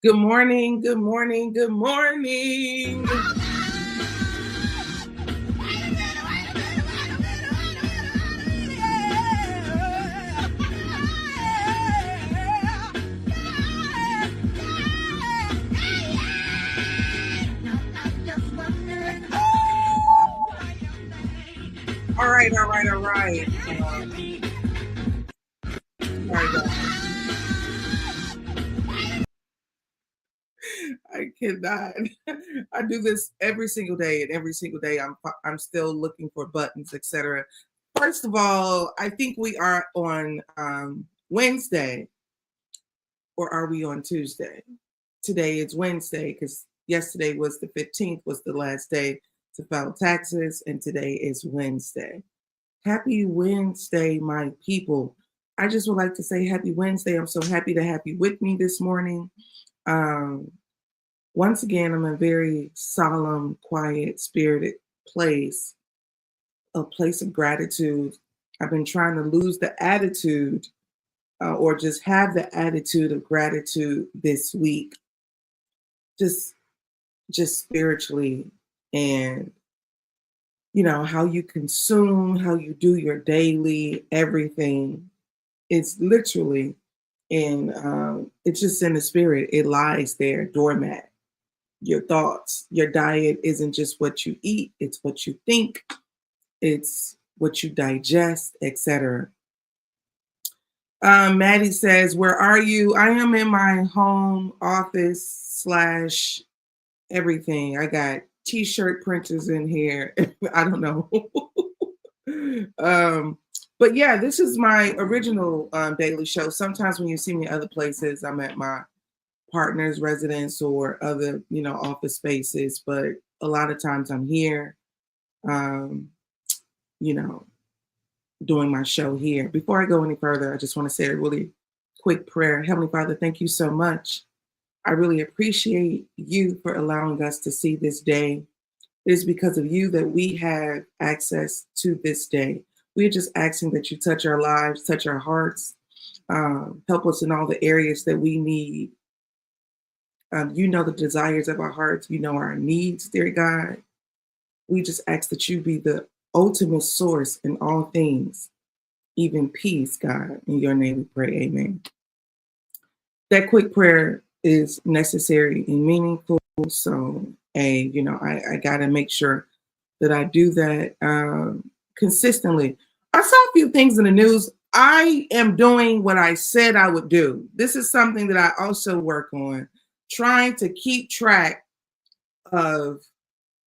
Good morning, good morning, good morning. All right. Sorry, guys. I cannot. I do this every single day, and every single day I'm still looking for buttons, etc. First of all, I think we are on Wednesday, or are we on Tuesday? Today is Wednesday because yesterday was the 15th, was the last day to file taxes, and today is Wednesday. Happy Wednesday, my people. I just would like to say happy Wednesday. I'm so happy to have you with me this morning. Um, Once again, I'm in a very solemn, quiet, spirited place, a place of gratitude. I've been trying to lose the attitude or just have the attitude of gratitude this week, just just spiritually, and how you consume, how you do your daily everything. It's literally, and it's just in the spirit. It lies there, doormat. Your thoughts, your diet isn't just what you eat; it's what you think, it's what you digest, etc. Maddie says, "Where are you?" I am in my home office slash everything. I got t-shirt printers in here. I don't know. um, but yeah, this is my original daily show. Sometimes when you see me other places, I'm at my partner's residence or other, office spaces. But a lot of times I'm here, um, you know, doing my show here. Before I go any further, I just want to say a really quick prayer. Heavenly Father, thank you so much. I really appreciate you for allowing us to see this day. It is because of you that we have access to this day. We're just asking that you touch our lives, touch our hearts, help us in all the areas that we need. You know the desires of our hearts. You know our needs, dear God. We just ask that you be the ultimate source in all things, even peace, God. In your name we pray, amen. That quick prayer is necessary and meaningful. So, I got to make sure that I do that consistently. I saw a few things in the news. I am doing what I said I would do. This is something that I also work on, trying to keep track of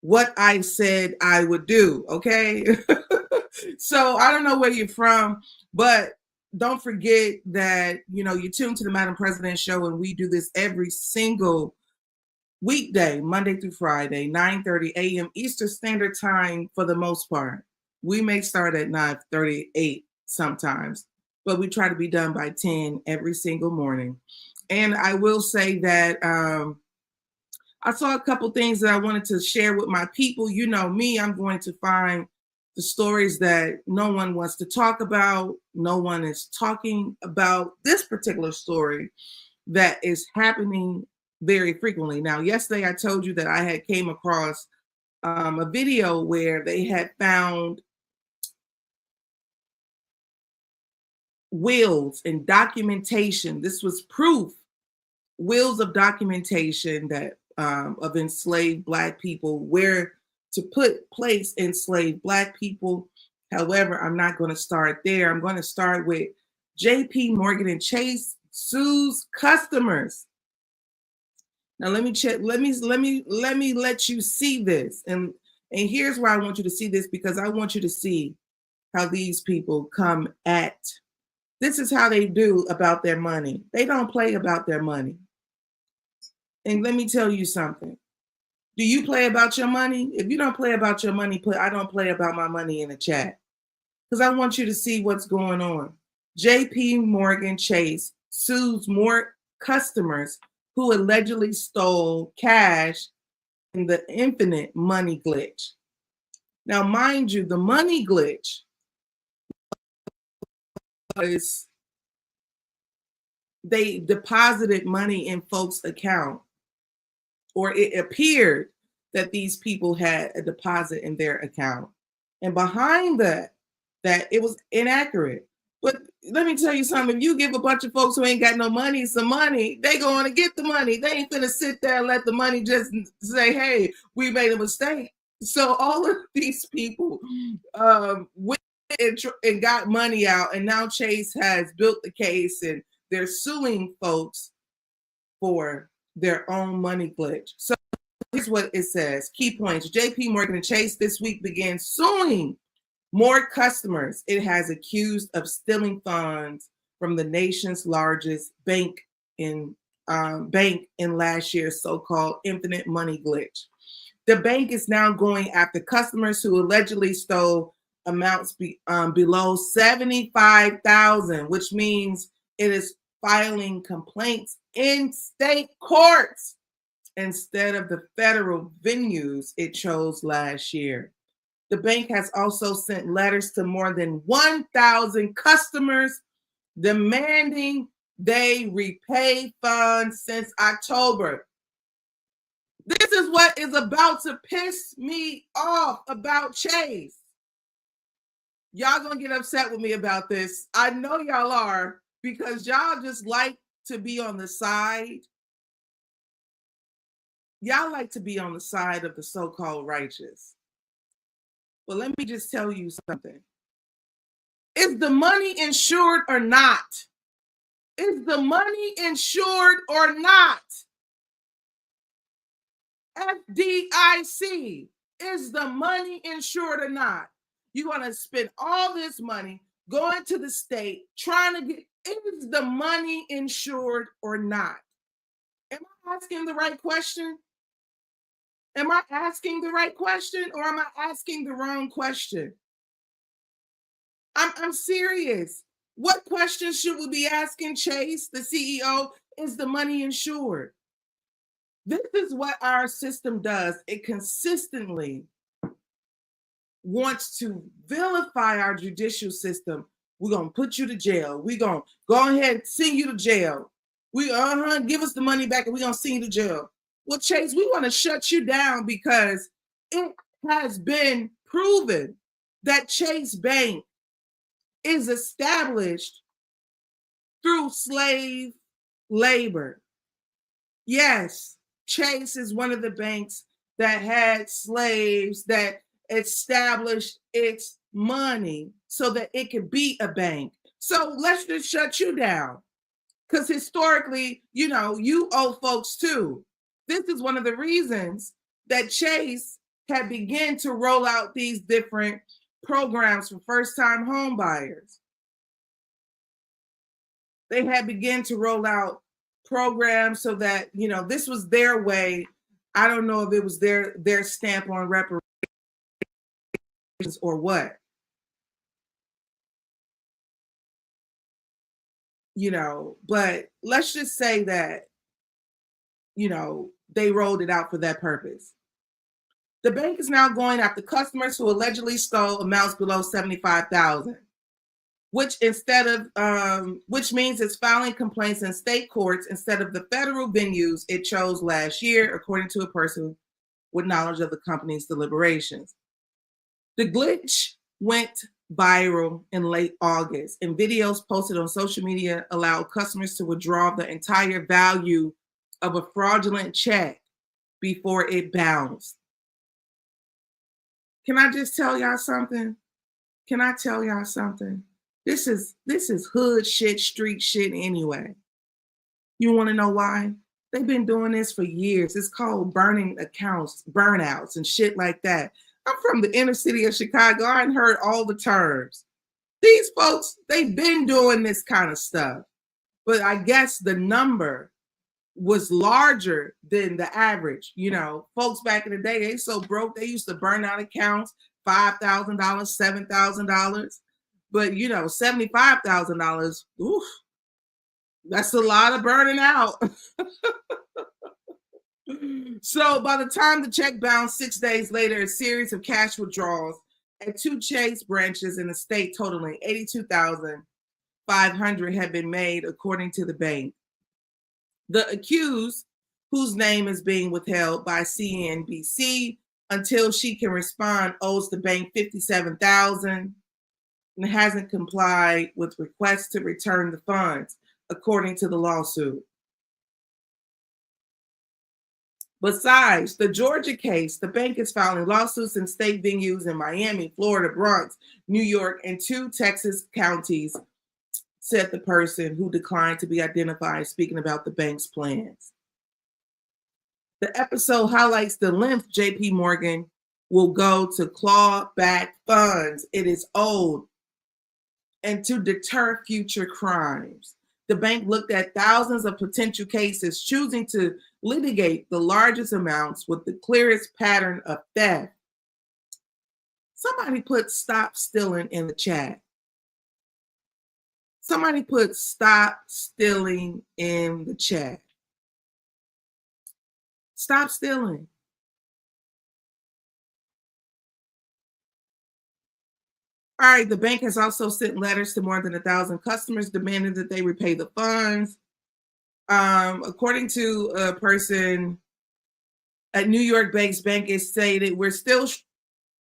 what I said I would do. Okay. So I don't know where you're from, but don't forget that, you tune to the Madam President show, and we do this every single weekday, Monday through Friday, 9:30 a.m. Eastern Standard Time for the most part. We may start at 9:38 sometimes, but we try to be done by 10 every single morning. And I will say that I saw a couple things that I wanted to share with my people. You know me, I'm going to find the stories that no one wants to talk about. No one is talking about this particular story that is happening very frequently. Now, yesterday I told you that I had came across a video where they had found wills and documentation. This was proof, wills of documentation that of enslaved Black people, where to place enslaved Black people. However, I'm not going to start there. I'm going to start with J.P. Morgan and Chase sues customers. Now let me check. Let me let you see this, and here's why I want you to see this, because I want you to see how these people come at. This is how they do about their money. They don't play about their money. And let me tell you something. Do you play about your money? If you don't play about your money, put "I don't play about my money" in the chat, because I want you to see what's going on. JP Morgan Chase sues more customers who allegedly stole cash in the infinite money glitch. Now, mind you, the money glitch was they deposited money in folks' account, or it appeared that these people had a deposit in their account. And behind that it was inaccurate. But let me tell you something, if you give a bunch of folks who ain't got no money some money, they going to get the money. They ain't gonna sit there and let the money just say, hey, we made a mistake. So all of these people went and got money out, and now Chase has built the case and they're suing folks for their own money glitch. So here's what it says. Key points. JP Morgan and Chase this week began suing more customers it has accused of stealing funds from the nation's largest bank in last year's so-called infinite money glitch. The bank is now going after customers who allegedly stole amounts below $75,000, which means it is filing complaints in state courts instead of the federal venues it chose last year. The bank has also sent letters to more than 1,000 customers demanding they repay funds since October. This is what is about to piss me off about Chase. Y'all gonna get upset with me about this. I know y'all are, because y'all just like to be on the side. Y'all like to be on the side of the so-called righteous. But let me just tell you something. Is the money insured or not? Is the money insured or not? FDIC. Is the money insured or not? You're going to spend all this money going to the state trying to get, is the money insured or not? Am I asking the right question? Am I asking the right question, or am I asking the wrong question? I'm serious. What questions should we be asking Chase, the CEO? Is the money insured? This is what our system does. It consistently wants to vilify our judicial system. We're going to put you to jail. We're going to go ahead and send you to jail. Give us the money back and we're going to send you to jail. Well, Chase, we want to shut you down because it has been proven that Chase Bank is established through slave labor. Yes, Chase is one of the banks that had slaves that established its money so that it could be a bank. So let's just shut you down. Because historically, you owe folks too. This is one of the reasons that Chase had begun to roll out these different programs for first-time home buyers. They had begun to roll out programs so that, this was their way. I don't know if it was their stamp on reparations or what. But let's just say that, they rolled it out for that purpose. The bank is now going after customers who allegedly stole amounts below $75,000, which means it's filing complaints in state courts instead of the federal venues it chose last year, according to a person with knowledge of the company's deliberations. The glitch went viral in late August, and videos posted on social media allowed customers to withdraw the entire value of a fraudulent check before it bounced. Can I just tell y'all something? This is hood shit, street shit anyway. You want to know why? They've been doing this for years. It's called burning accounts, burnouts, and shit like that. I'm from the inner city of Chicago. I ain't heard all the terms. These folks, they've been doing this kind of stuff. But I guess the number was larger than the average. Folks back in the day, they so broke, they used to burn out accounts, $5,000, $7,000. But, $75,000, oof, that's a lot of burning out. So by the time the check bounced 6 days later, a series of cash withdrawals at 2 Chase branches in the state totaling $82,000 500 had been made, according to the bank. The accused, whose name is being withheld by CNBC until she can respond, owes the bank $57,000 and hasn't complied with requests to return the funds, according to the lawsuit. Besides the Georgia case, the bank is filing lawsuits in state venues in Miami, Florida, Bronx, New York, and 2 Texas counties, said the person who declined to be identified, speaking about the bank's plans. The episode highlights the length JP Morgan will go to claw back funds it is owed and to deter future crimes. The bank looked at thousands of potential cases, choosing to litigate the largest amounts with the clearest pattern of theft. Somebody put "stop stealing" in the chat. Somebody put "stop stealing" in the chat. Stop stealing. All right, the bank has also sent letters to more than 1,000 customers demanding that they repay the funds. According to a person at New York-based bank, it stated, "We're still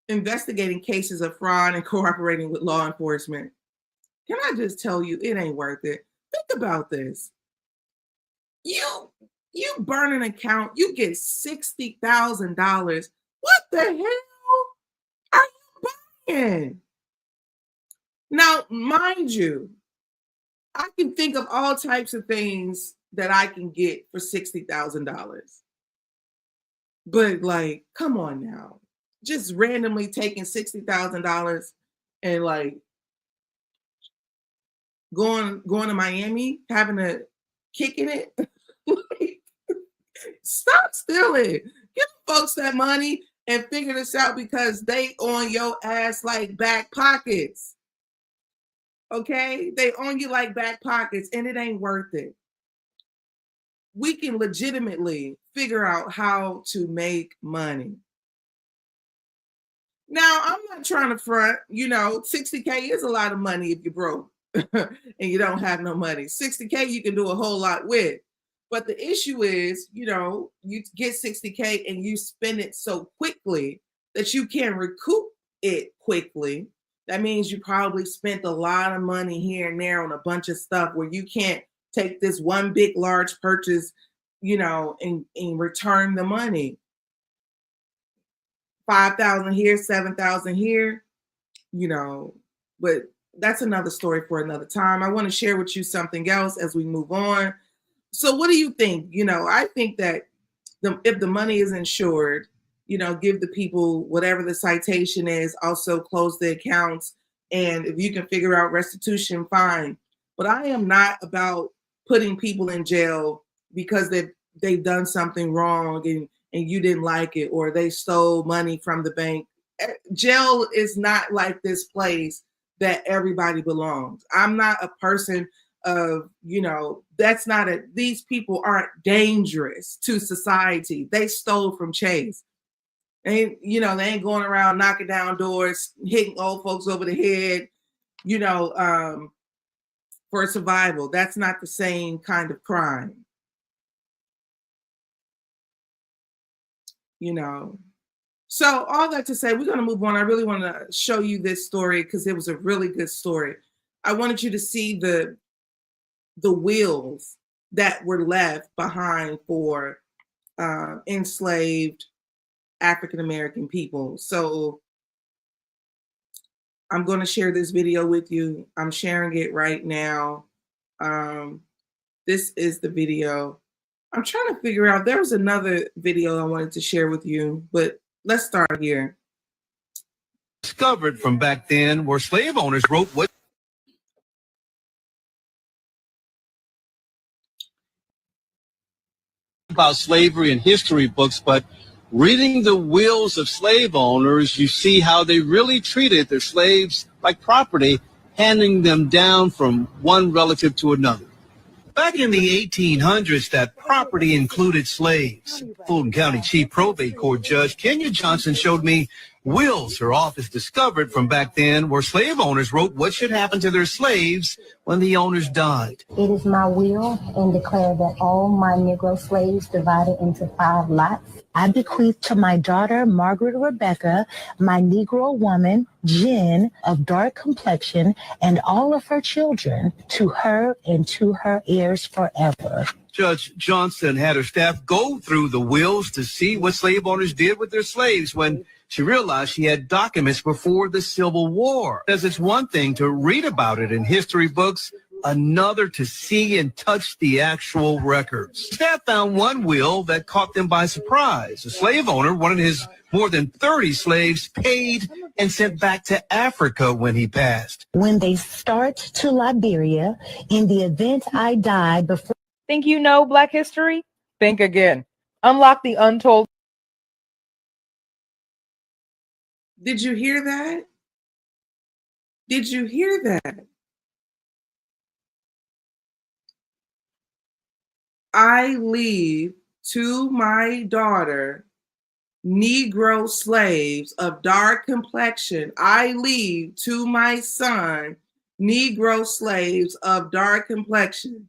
investigating cases of fraud and cooperating with law enforcement." Can I just tell you, it ain't worth it. Think about this. You burn an account, you get $60,000. What the hell are you buying? Now, mind you, I can think of all types of things that I can get for $60,000. But like, come on now. Just randomly taking $60,000 and like going to Miami, having a kicking it. Stop stealing. Give folks that money and figure this out, because they on your ass like back pockets. Okay? They on you like back pockets, and it ain't worth it. We can legitimately figure out how to make money. Now, I'm not trying to front, 60K is a lot of money if you're broke and you don't have no money. 60K you can do a whole lot with. But the issue is, you get 60K and you spend it so quickly that you can't recoup it quickly. That means you probably spent a lot of money here and there on a bunch of stuff where you can't take this one big, large purchase, and return the money. 5,000 here, 7,000 here, but that's another story for another time. I want to share with you something else as we move on. So what do you think? I think that if the money is insured, give the people whatever the citation is, also close the accounts. And if you can figure out restitution, fine. But I am not about putting people in jail because they've done something wrong and you didn't like it, or they stole money from the bank. Jail is not like this place that everybody belongs. I'm not a person of, these people aren't dangerous to society. They stole from Chase. They ain't going around knocking down doors, hitting old folks over the head, for survival. That's not the same kind of crime. So all that to say, we're going to move on. I really want to show you this story because it was a really good story. I wanted you to see the wills that were left behind for enslaved African-American people. So I'm going to share this video with you. I'm sharing it right now. This is the video. I'm trying to figure out, there was another video I wanted to share with you, but let's start here. Discovered from back then, where slave owners wrote what about slavery in history books, but reading the wills of slave owners, you see how they really treated their slaves like property, handing them down from one relative to another. Back in the 1800s, that property included slaves. Fulton County Chief Probate Court Judge Kenya Johnson showed me wills her office discovered from back then, where slave owners wrote what should happen to their slaves when the owners died. It is my will and declare that all my Negro slaves divided into 5 lots. I bequeath to my daughter, Margaret Rebecca, my Negro woman, Jen, of dark complexion, and all of her children, to her and to her heirs forever. Judge Johnson had her staff go through the wills to see what slave owners did with their slaves when she realized she had documents before the Civil War. Says it's one thing to read about it in history books, another to see and touch the actual records. Staff found one will that caught them by surprise. A slave owner wanted his more than 30 slaves paid and sent back to Africa when he passed. When they start to Liberia, in the event I died before. Think you know Black history? Think again. Unlock the untold. Did you hear that? Did you hear that? I leave to my daughter Negro slaves of dark complexion. I leave to my son Negro slaves of dark complexion.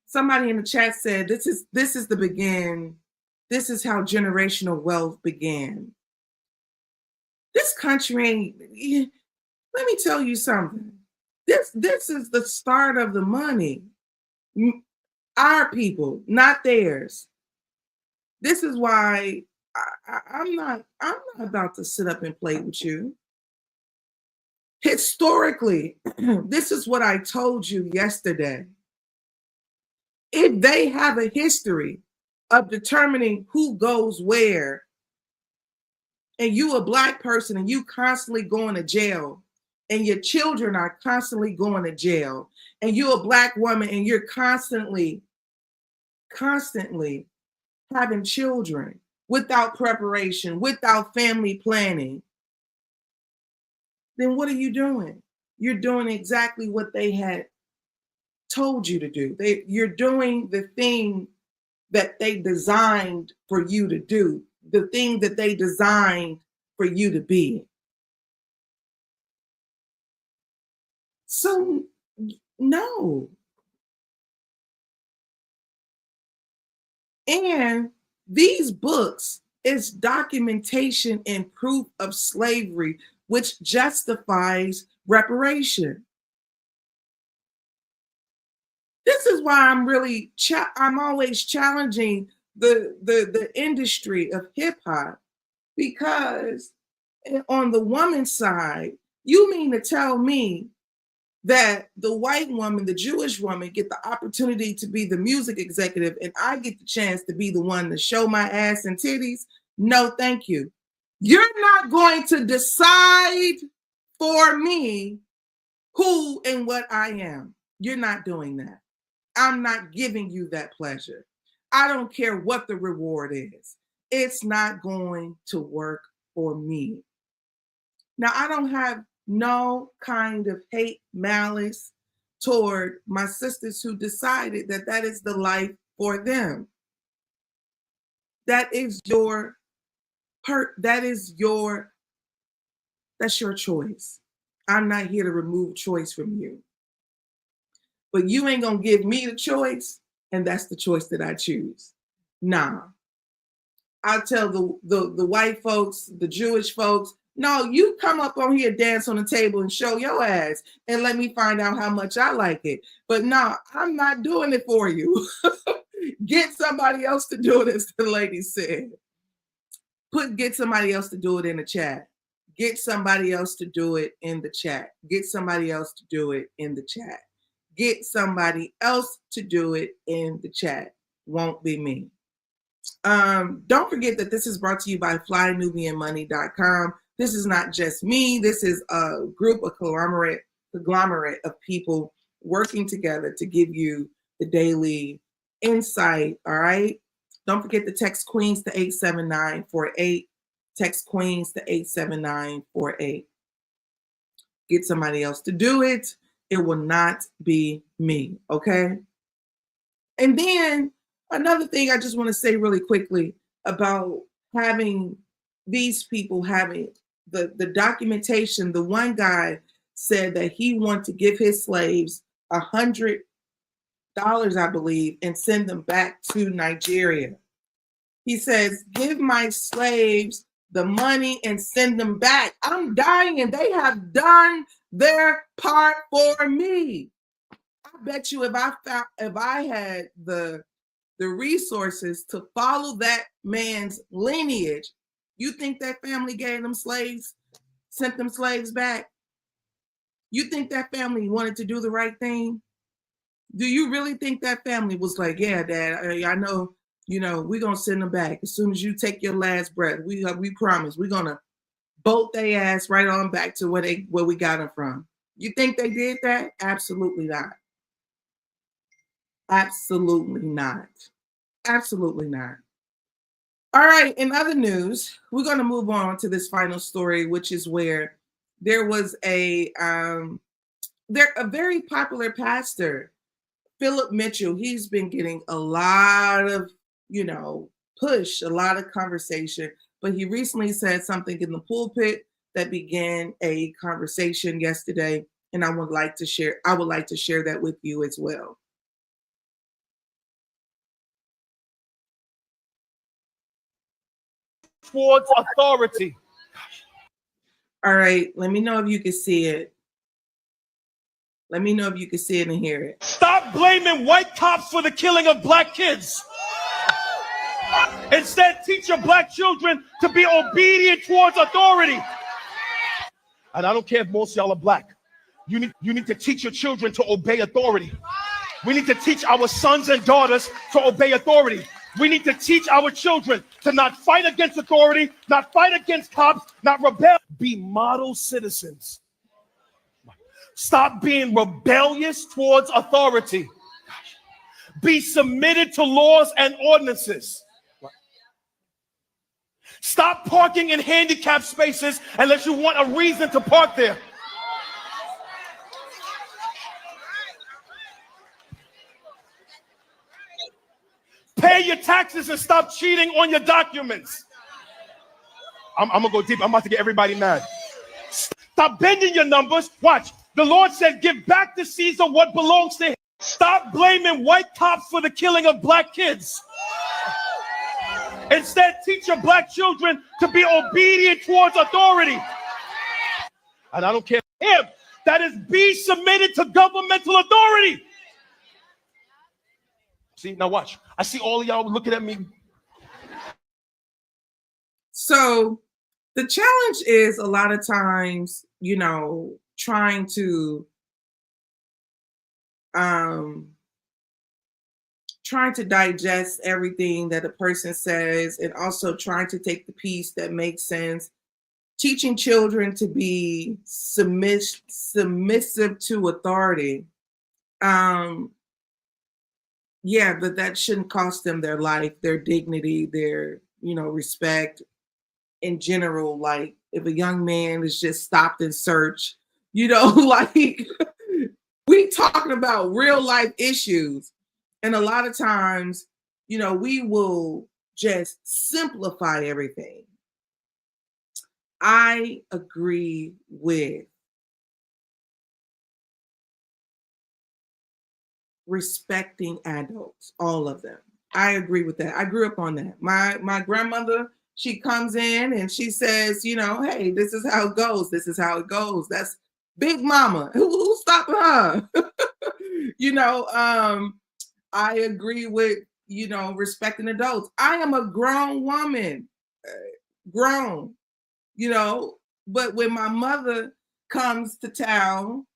Somebody in the chat said this is the begin. This is how generational wealth began. This country ain't. Let me tell you something. This is the start of the money. Our people, not theirs. This is why I'm not about to sit up and play with you. Historically, this is what I told you yesterday. If they have a history of determining who goes where, and you a Black person and you constantly going to jail, and your children are constantly going to jail, and you're a Black woman and you're constantly having children without preparation, without family planning, then what are you doing? You're doing exactly what they had told you to do. You're doing the thing that they designed for you to do, the thing that they designed for you to be. So, no. And these books is documentation and proof of slavery, which justifies reparation. This is why I'm really, I'm always challenging the industry of hip hop, because on the woman's side, you mean to tell me that the white woman, the Jewish woman, get the opportunity to be the music executive and I get the chance to be the one to show my ass and titties? No, thank you. You're not going to decide for me who and what I am. You're not doing that. I'm not giving you that pleasure. I don't care what the reward is. It's not going to work for me. Now, I don't have no kind of hate, malice toward my sisters who decided that that is the life for them. That's your choice. I'm not here to remove choice from you. But you ain't gonna give me the choice, and that's the choice that I choose. Nah. I'll tell the white folks, the Jewish folks, no, you come up on here, dance on the table and show your ass and let me find out how much I like it. But no, I'm not doing it for you. Get somebody else to do it, as the lady said. Get somebody else to do it in the chat. Get somebody else to do it in the chat. Get somebody else to do it in the chat. Get somebody else to do it in the chat. Won't be me. Don't forget that this is brought to you by FlyNubianMoney.com. This is not just me. This is a group, a conglomerate of people working together to give you the daily insight. All right. Don't forget to text Queens to 87948. Text Queens to 87948. Get somebody else to do it. It will not be me. Okay. And then another thing I just want to say really quickly about having these people having the documentation. The one guy said that he wanted to give his slaves $100, I believe, and send them back to Nigeria. He says, give my slaves the money and send them back. I'm dying. They have done their part for me. I bet you if I had the resources to follow that man's lineage, you think that family gave them slaves, sent them slaves back? You think that family wanted to do the right thing? Do you really think that family was like, yeah, Dad, I know, we're going to send them back. As soon as you take your last breath, we promise we're going to bolt their ass right on back to where we got them from. You think they did that? Absolutely not. Absolutely not. Absolutely not. All right. In other news, we're going to move on to this final story, which is where there was a very popular pastor, Philip Mitchell. He's been getting a lot of, push, a lot of conversation, but he recently said something in the pulpit that began a conversation yesterday, and I would like to share that with you as well. Towards authority. All right, let me know if you can see it. Let me know if you can see it and hear it. Stop blaming white cops for the killing of black kids. Instead, teach your black children to be obedient towards authority. And I don't care if most of y'all are black. You need to teach your children to obey authority. We need to teach our sons and daughters to obey authority. We need to teach our children to not fight against authority, not fight against cops, not rebel. Be model citizens. Stop being rebellious towards authority. Be submitted to laws and ordinances. Stop parking in handicapped spaces unless you want a reason to park there. Pay your taxes and stop cheating on your documents. I'm going to go deep. I'm about to get everybody mad. Stop bending your numbers. Watch. The Lord said, give back to Caesar what belongs to him. Stop blaming white cops for the killing of black kids. Instead, teach your black children to be obedient towards authority. And I don't care him. That is, be submitted to governmental authority. See, now watch. I see all of y'all looking at me. So the challenge is a lot of times, trying to digest everything that a person says, and also trying to take the piece that makes sense. Teaching children to be submissive to authority. Yeah, but that shouldn't cost them their life, their dignity, their, respect in general. Like if a young man is just stopped and searched, like we talking about real life issues. And a lot of times, we will just simplify everything. I agree with respecting adults, all of them. I agree with that. I grew up on that. My grandmother, she comes in and she says, hey, this is how it goes. This is how it goes. That's Big Mama. Who's stopping her? I agree with, respecting adults. I am a grown woman, grown, but when my mother comes to town,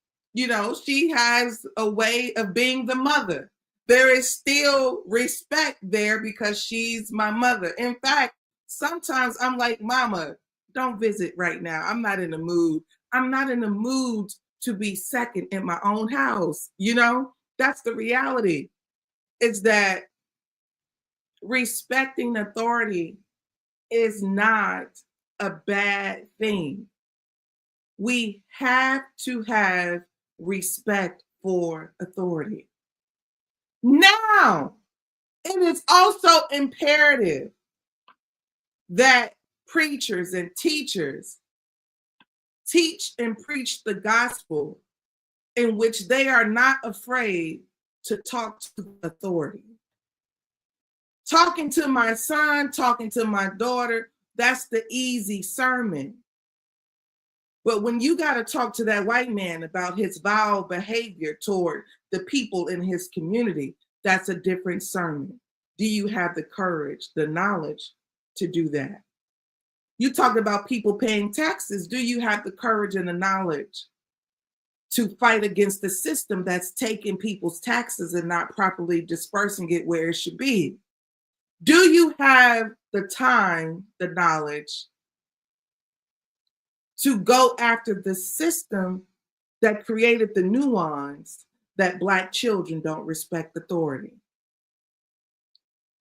she has a way of being the mother. There is still respect there because she's my mother. In fact, sometimes I'm like, Mama, don't visit right now. I'm not in the mood. I'm not in the mood to be second in my own house. That's the reality. It's that respecting authority is not a bad thing. We have to have respect for authority. Now, it is also imperative that preachers and teachers teach and preach the gospel in which they are not afraid to talk to authority. Talking to my son, talking to my daughter, that's the easy sermon. But when you got to talk to that white man about his vile behavior toward the people in his community, that's a different sermon. Do you have the courage, the knowledge to do that? You talked about people paying taxes. Do you have the courage and the knowledge to fight against the system that's taking people's taxes and not properly dispersing it where it should be? Do you have the time, the knowledge to go after the system that created the nuance that Black children don't respect authority?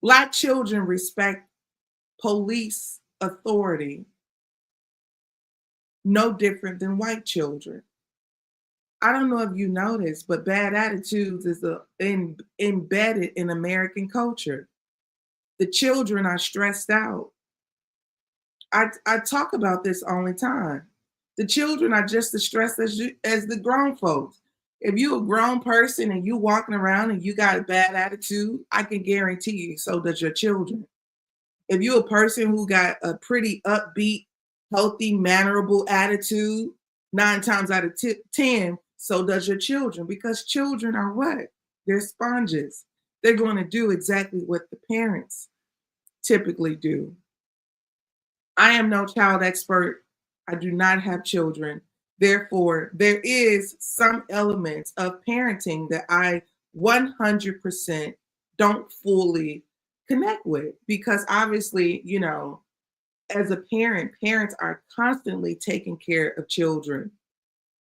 Black children respect police authority no different than white children. I don't know if you noticed, but bad attitudes is embedded in American culture. The children are stressed out. I talk about this all the time. The children are just as stressed as the grown folks. If you're a grown person and you walking around and you got a bad attitude, I can guarantee you so does your children. If you're a person who got a pretty upbeat, healthy, mannerable attitude, 9 times out of 10, so does your children. Because children are what? They're sponges. They're going to do exactly what the parents typically do. I am no child expert. I do not have children. Therefore, there is some elements of parenting that I 100% don't fully connect with, because obviously, you know, as a parent, parents are constantly taking care of children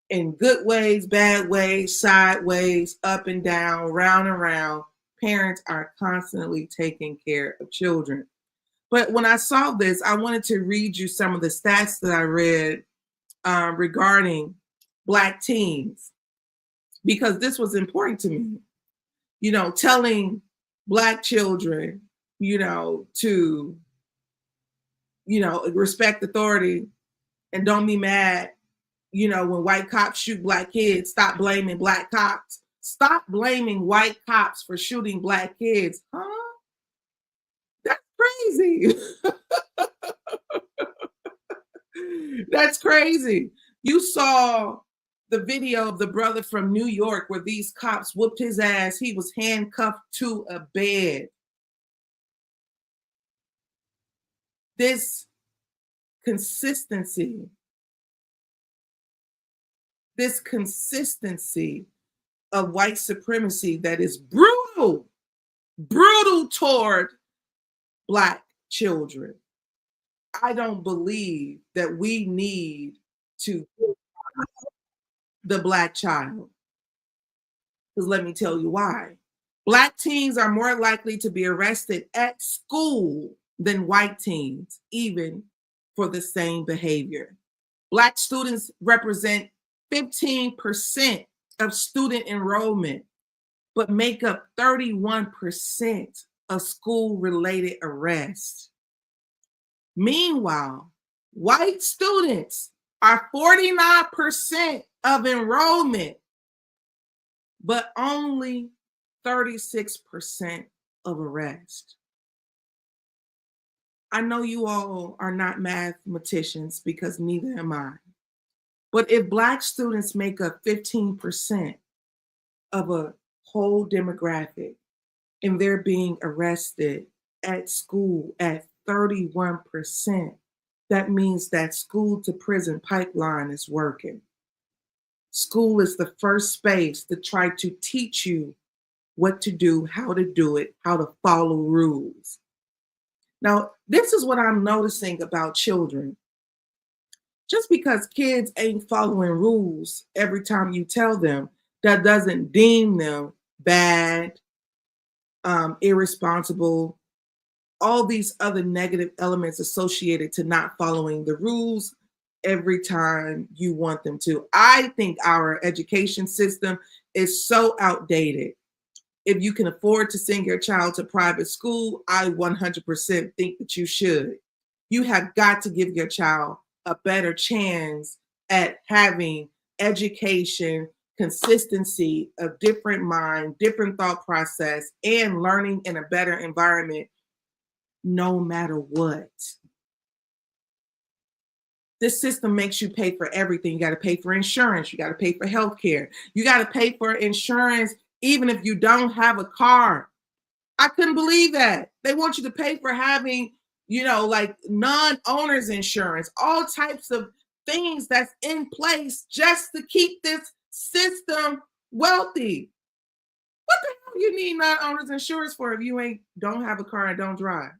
in good ways, bad ways, sideways, up and down, round and round. Parents are constantly taking care of children. But when I saw this, I wanted to read you some of the stats that I read regarding Black teens, because this was important to me. You know, telling Black children, you know, to, you know, respect authority and don't be mad, you know, when white cops shoot Black kids. Stop blaming Black cops. Stop blaming white cops for shooting Black kids. Huh? That's crazy. That's crazy. You saw the video of the brother from New York where these cops whooped his ass. He was handcuffed to a bed. This consistency of white supremacy that is brutal toward Black children. I don't believe that we need to the Black child. Because let me tell you why. Black teens are more likely to be arrested at school than white teens, even for the same behavior. Black students represent 15% of student enrollment, but make up 31% of school-related arrests. Meanwhile, white students are 49% of enrollment, but only 36% of arrest. I know you all are not mathematicians, because neither am I. But if Black students make up 15% of a whole demographic and they're being arrested at school at 31%, that means that school to prison pipeline is working. School is the first space to try to teach you what to do, how to do it, how to follow rules. Now, this is what I'm noticing about children. Just because kids ain't following rules every time you tell them, that doesn't deem them bad, irresponsible, all these other negative elements associated to not following the rules every time you want them to. I think our education system is so outdated. If you can afford to send your child to private school, I 100% think that you should. You have got to give your child a better chance at having education, consistency of different mind, different thought process, and learning in a better environment, no matter what. This system makes you pay for everything. You got to pay for insurance. You got to pay for healthcare. You got to pay for insurance even if you don't have a car. I couldn't believe that. They want you to pay for having, like non-owners insurance, all types of things that's in place just to keep this system wealthy. What the hell you need non-owners insurance for if you don't have a car and don't drive?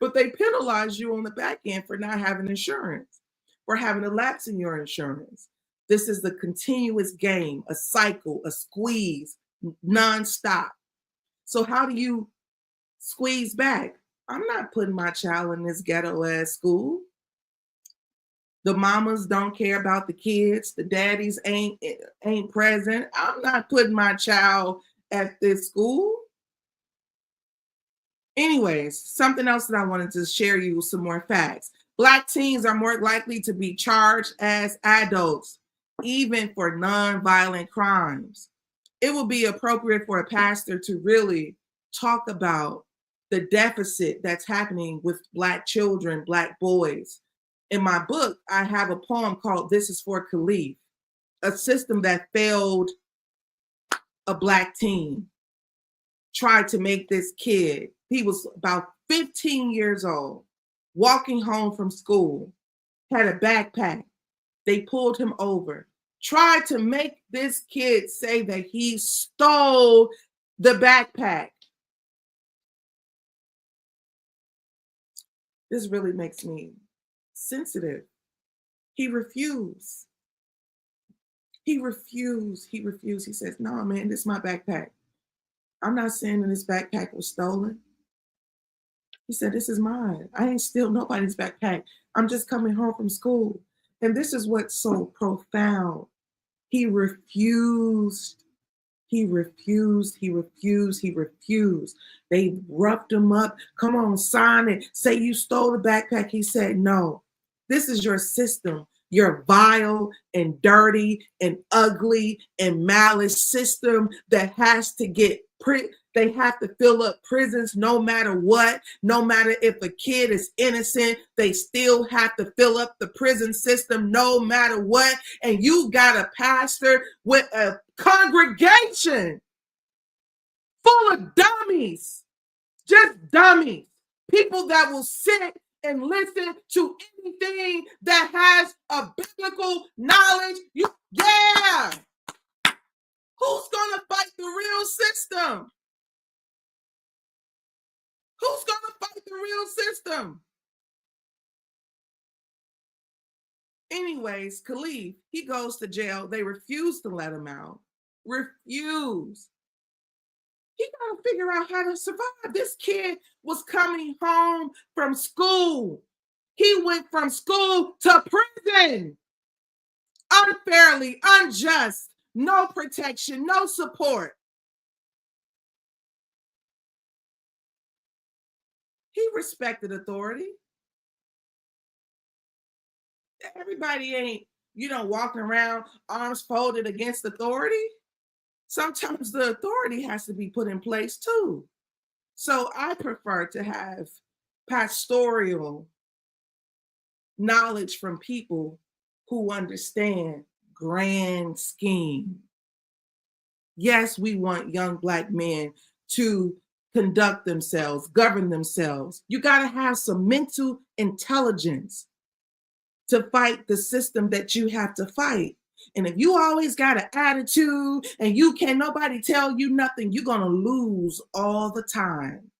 But they penalize you on the back end for not having insurance, for having a lapse in your insurance. This is the continuous game, a cycle, a squeeze, nonstop. So how do you squeeze back? I'm not putting my child in this ghetto ass school. The mamas don't care about the kids. The daddies ain't present. I'm not putting my child at this school. Anyways, something else that I wanted to share you with some more facts. Black teens are more likely to be charged as adults, even for non-violent crimes. It will be appropriate for a pastor to really talk about the deficit that's happening with Black children, Black boys. In my book, I have a poem called This is for Khalif, a system that failed a Black teen, tried to make this kid, he was about 15 years old, walking home from school, had a backpack. They pulled him over, tried to make this kid say that he stole the backpack. This really makes me sensitive. He refused. He refused. He refused. He says, no, man, this is my backpack. I'm not saying that this backpack was stolen. He said, this is mine. I ain't steal nobody's backpack. I'm just coming home from school. And this is what's so profound. He refused. He refused. He refused. He refused. They roughed him up. Come on, sign it. Say you stole the backpack. He said, no, this is your system. Your vile and dirty and ugly and malice system that has to get they have to fill up prisons no matter what. No matter if a kid is innocent, they still have to fill up the prison system no matter what. And you got a pastor with a congregation full of dummies, just dummies, people that will sit and listen to anything that has a biblical knowledge. Yeah. Who's gonna fight the real system? Who's gonna fight the real system? Anyways, Khalif, he goes to jail. They refuse to let him out. Refuse. He gotta figure out how to survive. This kid was coming home from school. He went from school to prison. Unfairly, unjust, no protection, no support. He respected authority. Everybody ain't, walking around arms folded against authority. Sometimes the authority has to be put in place too. So I prefer to have pastoral knowledge from people who understand grand scheme. Yes, we want young Black men to conduct themselves, govern themselves. You got to have some mental intelligence to fight the system that you have to fight. And if you always got an attitude and you can't nobody tell you nothing, you're going to lose all the time.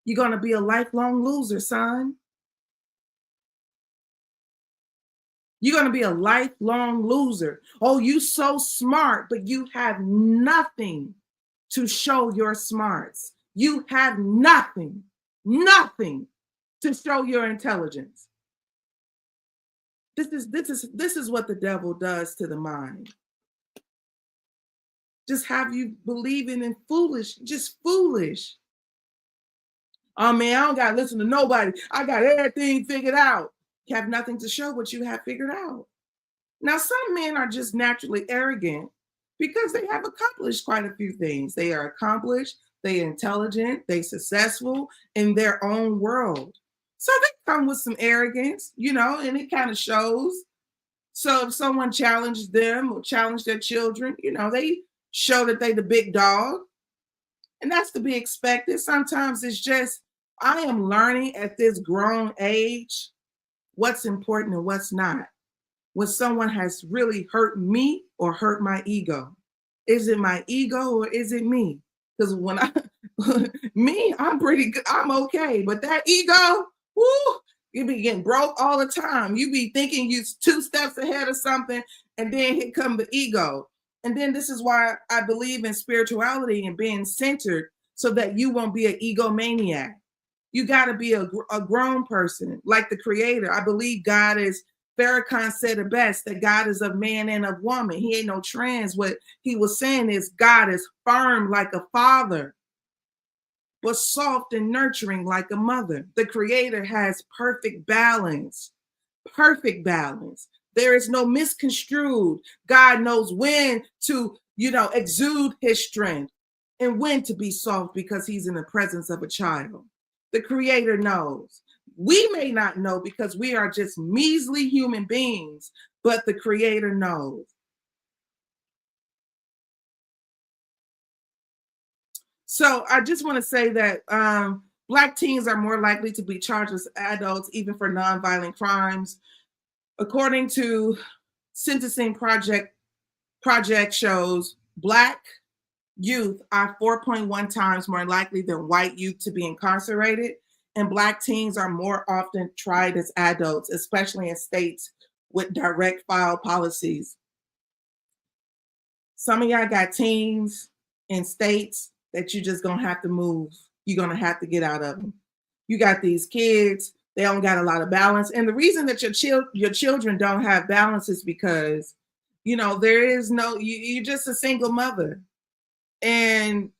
You're going to be a lifelong loser, son. You're going to be a lifelong loser. Oh, you so smart, but you have nothing to show your smarts. You have nothing to show your intelligence. This is what the devil does to the mind. Just have you believing in foolish. Oh man, I don't gotta listen to nobody. I got everything figured out. You have nothing to show what you have figured out. Now, some men are just naturally arrogant because they have accomplished quite a few things. They are accomplished, they are intelligent, they successful in their own world. So they come with some arrogance, and it kind of shows. So if someone challenged them or challenged their children, they show that they the big dog. And that's to be expected. Sometimes it's just, I am learning at this grown age what's important and what's not. When someone has really hurt me or hurt my ego. Is it my ego or is it me? Because when I'm pretty good, I'm okay. But that ego, whoo, you be getting broke all the time. You be thinking you 2 steps ahead of something, and then here come the ego. And then this is why I believe in spirituality and being centered so that you won't be an egomaniac. You got to be a grown person like the creator. I believe God is, Farrakhan said it best, that God is of man and of woman. He ain't no trans. What he was saying is God is firm like a father, but soft and nurturing like a mother. The creator has perfect balance, perfect balance. There is no misconstrued. God knows when to, exude his strength and when to be soft because he's in the presence of a child. The creator knows. We may not know because we are just measly human beings, but the creator knows. So I just want to say that Black teens are more likely to be charged as adults, even for nonviolent crimes. According to Sentencing Project shows, Black youth are 4.1 times more likely than white youth to be incarcerated. And Black teens are more often tried as adults, especially in states with direct file policies. Some of y'all got teens in states that you just gonna have to move. You're gonna have to get out of them. You got these kids, they don't got a lot of balance. And the reason that your children don't have balance is because, there is no, you're just a single mother. And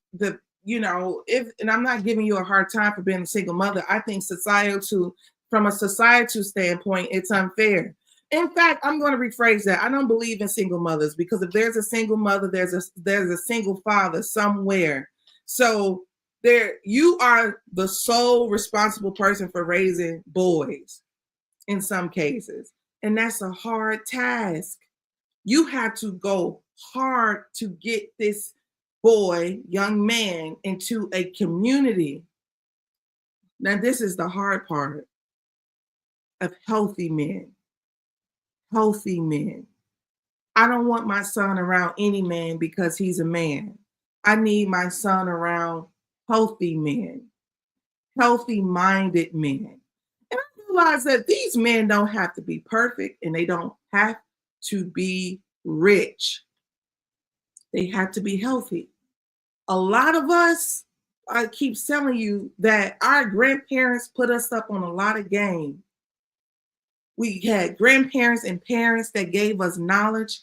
and I'm not giving you a hard time for being a single mother. I think from a societal standpoint, it's unfair. In fact, I'm going to rephrase that. I don't believe in single mothers because if there's a single mother, there's a single father somewhere. So you are the sole responsible person for raising boys in some cases. And that's a hard task. You have to go hard to get this boy, young man, into a community. Now, this is the hard part of healthy men. Healthy men. I don't want my son around any man because he's a man. I need my son around healthy men, healthy-minded men. And I realize that these men don't have to be perfect and they don't have to be rich. They have to be healthy. A lot of us, I keep telling you that our grandparents put us up on a lot of game. We had grandparents and parents that gave us knowledge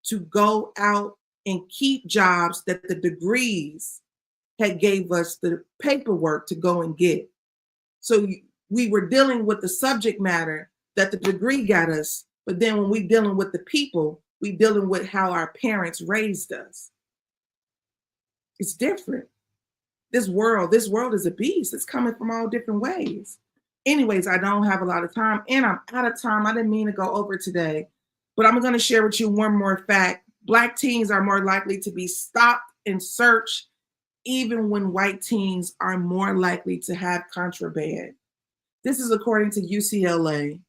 to go out and keep jobs that the degrees had gave us the paperwork to go and get. So we were dealing with the subject matter that the degree got us, but then when we dealing with the people, we dealing with how our parents raised us. It's different. This world is a beast. It's coming from all different ways. Anyways, I don't have a lot of time and I'm out of time. I didn't mean to go over today, but I'm going to share with you one more fact. Black teens are more likely to be stopped and searched, even when white teens are more likely to have contraband. This is according to UCLA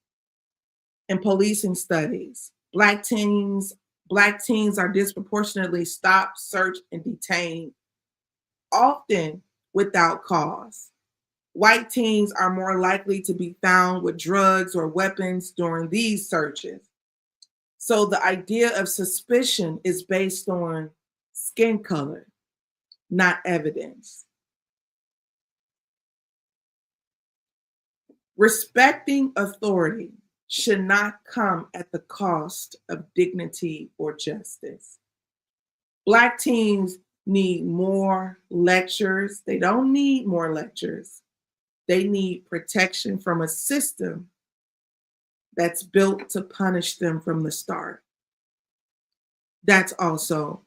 and policing studies. Black teens are disproportionately stopped, searched, and detained, often without cause. White teens are more likely to be found with drugs or weapons during these searches. So the idea of suspicion is based on skin color, not evidence. Respecting authority should not come at the cost of dignity or justice. Black teens need more lectures. They don't need more lectures. They need protection from a system that's built to punish them from the start. That's also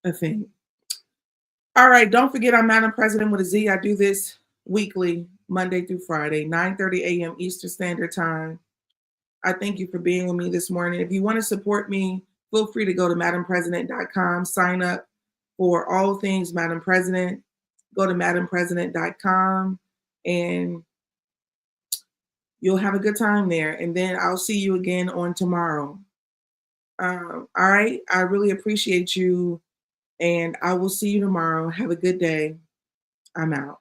a thing. All right, don't forget I'm Madam President with a Z. I do this weekly, Monday through Friday, 9:30 a.m. Eastern Standard Time. I thank you for being with me this morning. If you want to support me, feel free to go to madampresident.com, sign up for all things Madam President. Go to madampresident.com and you'll have a good time there. And then I'll see you again on tomorrow. All right. I really appreciate you. And I will see you tomorrow. Have a good day. I'm out.